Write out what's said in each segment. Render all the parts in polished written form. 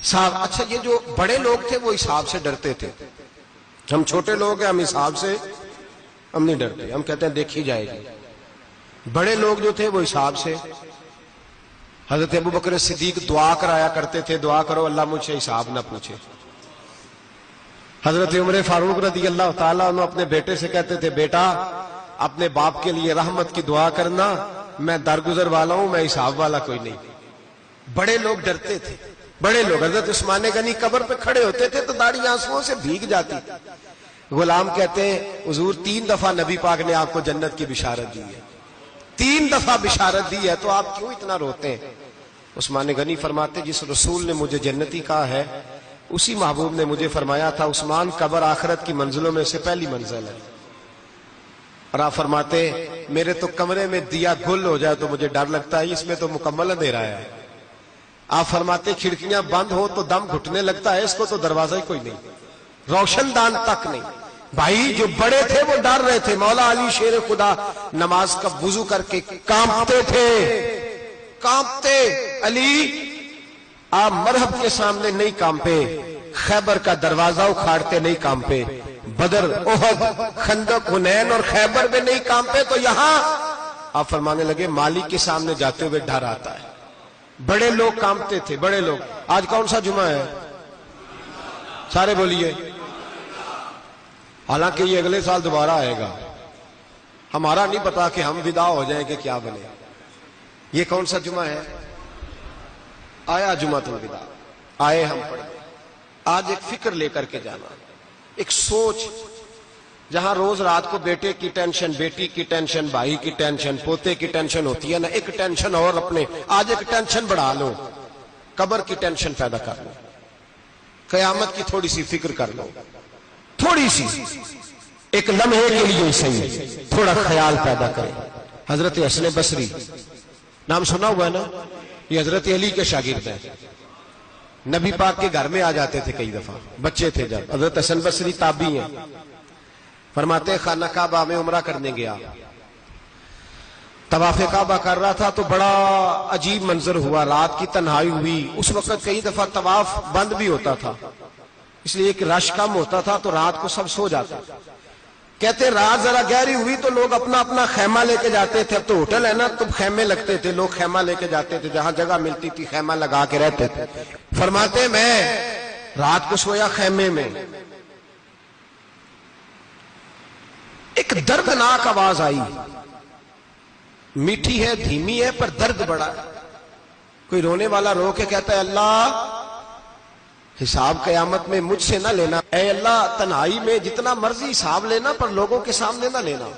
صاحب اچھا یہ جو بڑے لوگ تھے وہ حساب سے ڈرتے تھے، ہم چھوٹے لوگ ہیں ہم حساب سے ہم نہیں ڈرتے، ہم کہتے ہیں دیکھی جائے گی۔ بڑے لوگ جو تھے وہ حساب سے، حضرت ابوبکر صدیق دعا کرایا کرتے تھے، دعا کرو اللہ مجھ سے حساب نہ پوچھے۔ حضرت عمر فاروق رضی اللہ تعالیٰ عنہ اپنے بیٹے سے کہتے تھے بیٹا اپنے باپ کے لیے رحمت کی دعا کرنا، میں درگزر والا ہوں، میں حساب والا کوئی نہیں۔ بڑے لوگ ڈرتے تھے، بڑے لوگ۔ حضرت عثمان غنی قبر پہ کھڑے ہوتے تھے تو داڑھی آنسوؤں سے بھیگ جاتی۔ غلام کہتے ہیں حضور 3 دفعہ نبی پاک نے آپ کو جنت کی بشارت دی ہے، 3 دفعہ بشارت دی ہے، تو آپ کیوں اتنا روتے ہیں؟ عثمان غنی فرماتے جس رسول نے مجھے جنتی کہا ہے اسی محبوب نے مجھے فرمایا تھا عثمان قبر آخرت کی منزلوں میں سے پہلی منزل ہے۔ اور آپ فرماتے میرے تو کمرے میں دیا گل ہو جائے تو مجھے ڈر لگتا ہے، اس میں تو مکمل اندھیرا ہے۔ آپ فرماتے کھڑکیاں بند ہو تو دم گھٹنے لگتا ہے، اس کو تو دروازہ ہی کوئی نہیں، روشن دان تک نہیں۔ بھائی جو بڑے تھے وہ ڈر رہے تھے۔ مولا علی شیر خدا نماز کا وضو کر کے کانپتے تھے، کانپتے۔ علی آپ مرحب کے سامنے نہیں کانپے، خیبر کا دروازہ اکھاڑتے نہیں کانپے، بدر احد خندق حنین اور خیبر میں نہیں کانپے، تو یہاں آپ فرمانے لگے مالک کے سامنے جاتے ہوئے ڈر آتا ہے۔ بڑے لوگ کانپتے تھے، بڑے لوگ۔ آج کون سا جمعہ ہے؟ سارے بولیے۔ حالانکہ یہ اگلے سال دوبارہ آئے گا، ہمارا نہیں پتا کہ ہم ودا ہو جائیں کہ کیا بنے۔ یہ کون سا جمعہ ہے؟ آیا جمعۃ الوداع، آئے ہم پڑھیں۔ آج ایک فکر لے کر کے جانا، ایک سوچ، جہاں روز رات کو بیٹے کی ٹینشن، بیٹی کی ٹینشن، بھائی کی ٹینشن، پوتے کی ٹینشن ہوتی ہے نا، ایک ٹینشن اور اپنے آج ایک ٹینشن بڑھا لو، قبر کی ٹینشن پیدا کر لو، قیامت کی تھوڑی سی فکر کر لو، تھوڑی سی، ایک لمحے کے لیے صحیح تھوڑا خیال پیدا کرے۔ حضرت حسن بصری نام سنا ہوا ہے نا، یہ حضرت علی کے شاگرد ہیں، نبی پاک کے گھر میں آ جاتے تھے کئی دفعہ، بچے تھے جب۔ حضرت حسن بصری تابعی ہیں، فرماتے خانہ کعبہ میں عمرہ کرنے گیا، طواف کعبہ کر رہا تھا تو بڑا عجیب منظر ہوا، رات کی تنہائی ہوئی۔ اس وقت کئی دفعہ طواف بند بھی ہوتا تھا، اس لیے کہ رش کم ہوتا تھا تو رات کو سب سو جاتے۔ کہتے رات ذرا گہری ہوئی تو لوگ اپنا اپنا خیمہ لے کے جاتے تھے، اب تو ہوٹل ہے نا تو خیمے لگتے تھے، لوگ خیمہ لے کے جاتے تھے، جہاں جگہ ملتی تھی خیمہ لگا کے رہتے تھے۔ فرماتے میں رات کو سویا خیمے میں، ایک دردناک آواز آئی، میٹھی ہے دھیمی ہے پر درد بڑا ہے۔ کوئی رونے والا رو کے کہتا ہے اللہ حساب قیامت میں مجھ سے نہ لینا، اے اللہ تنہائی میں جتنا مرضی حساب لینا پر لوگوں کے سامنے نہ لینا۔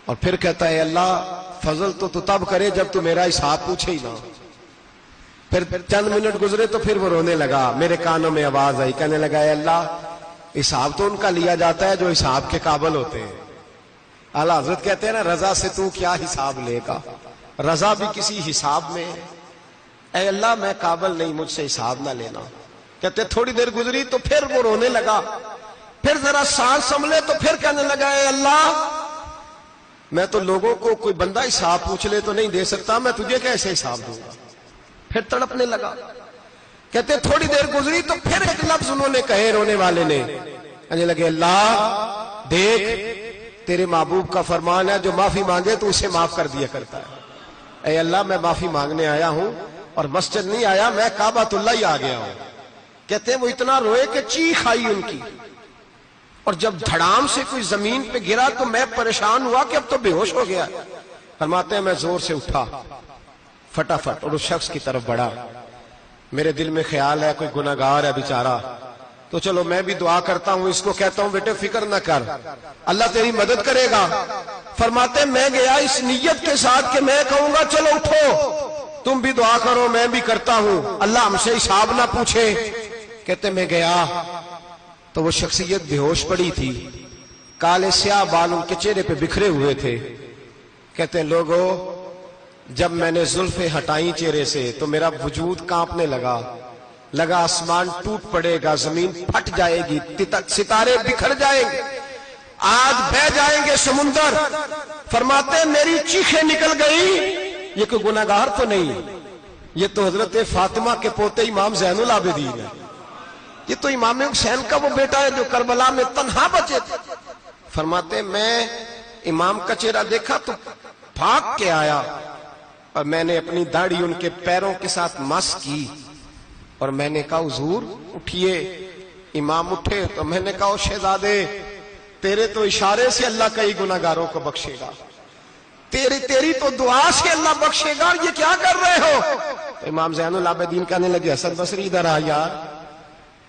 اور پھر کہتا ہے اللہ فضل تو تب کرے جب تو میرا حساب پوچھے ہی نہ۔ پھر چند منٹ گزرے تو پھر وہ رونے لگا، میرے کانوں میں آواز آئی، کہنے لگا اے اللہ حساب تو ان کا لیا جاتا ہے جو حساب کے قابل ہوتے ہیں۔ اعلیٰ حضرت کہتے ہیں نا رضا سے تو کیا حساب لے گا، رضا بھی کسی حساب میں ہے۔ اے اللہ میں قابل نہیں، مجھ سے حساب نہ لینا۔ کہتے تھوڑی دیر گزری تو پھر وہ رونے لگا، پھر ذرا سانس سنبھلے تو پھر کہنے لگا اے اللہ میں تو لوگوں کو کوئی بندہ حساب پوچھ لے تو نہیں دے سکتا، میں تجھے کیسے حساب دوں گا۔ پھر تڑپنے لگا۔ کہتے تھوڑی دیر گزری تو پھر ایک لفظ انہوں نے کہے رونے والے نے، کہنے لگے اللہ دیکھ تیرے محبوب کا فرمان ہے جو معافی مانگے تو اسے معاف کر دیا کرتا ہے۔ اے اللہ میں معافی مانگنے آیا ہوں اور مسجد نہیں آیا، میں کعبۃ اللہ ہی آ گیا ہوں۔ کہتے ہیں وہ اتنا روئے کہ چیخ آئی ان کی، اور جب دھڑام سے کوئی زمین پہ گرا تو میں پریشان ہوا کہ اب تو بے ہوش ہو گیا۔ فرماتے ہیں میں زور سے اٹھا فٹافٹ اور اس شخص کی طرف بڑھا، میرے دل میں خیال ہے کوئی گناہگار ہے بیچارہ، تو چلو میں بھی دعا کرتا ہوں، اس کو کہتا ہوں بیٹے فکر نہ کر اللہ تیری مدد کرے گا۔ فرماتے ہیں میں گیا اس نیت کے ساتھ کہ میں کہوں گا چلو اٹھو تم بھی دعا کرو میں بھی کرتا ہوں، اللہ ہم سے حساب نہ پوچھے۔ کہتے میں گیا تو وہ شخصیت بے ہوش پڑی تھی، کالے سیاہ بال ان کے چہرے پہ بکھرے ہوئے تھے۔ کہتے ہیں لوگو جب میں نے زلفیں ہٹائیں چہرے سے تو میرا وجود کانپنے لگا آسمان ٹوٹ پڑے گا، زمین پھٹ جائے گی، ستارے بکھر جائیں گے، آج بہہ جائیں گے سمندر۔ فرماتے ہیں میری چیخیں نکل گئی، یہ کوئی گناہگار تو نہیں، یہ تو حضرت فاطمہ کے پوتے امام زین العابدین ہے، یہ تو امام حسین کا وہ بیٹا ہے جو کربلا میں تنہا بچے تھے۔ فرماتے میں امام کا چہرہ دیکھا تو بھاگ کے آیا اور میں نے اپنی داڑھی ان کے پیروں کے ساتھ مس کی اور میں نے کہا حضور اٹھئے۔ امام اٹھے تو میں نے کہا شہزادے تیرے تو اشارے سے اللہ کئی گناہگاروں کو بخشے گا، تیری تو دعا سے اللہ بخشے گا، یہ کیا کر رہے ہو؟ تو امام زین العابدین کہنے لگے حسن بصری ادھر آ یار،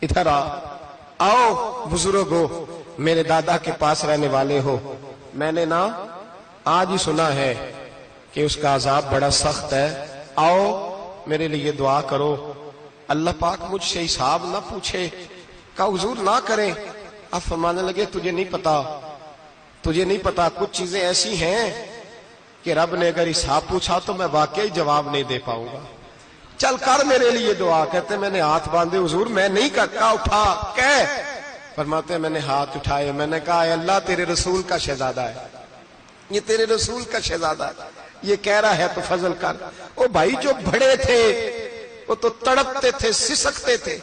ادھر آؤ بزرگو، میرے دادا کے پاس رہنے والے ہو، میں نے نا آج ہی سنا ہے کہ اس کا عذاب بڑا سخت ہے، آؤ میرے لیے دعا کرو، اللہ پاک مجھ سے حساب نہ پوچھے۔ کہا حضور نہ کریں۔ اب فرمانے لگے تجھے نہیں پتا کچھ چیزیں ایسی ہیں کہ رب نے اگر حساب پوچھا تو میں واقعی جواب نہیں دے پاؤں گا، چل کر میرے لیے دعا۔ کہتے میں نے ہاتھ باندھے حضور میں نہیں کرتا، اٹھا کہہ۔ فرماتے میں نے ہاتھ اٹھائے، میں نے کہا اے اللہ تیرے رسول کا شہزادہ ہے، یہ تیرے رسول کا شہزادہ ہے، یہ کہہ رہا ہے تو فضل کر۔ وہ بھائی جو بڑے تھے وہ تو تڑپتے تھے، سسکتے تھے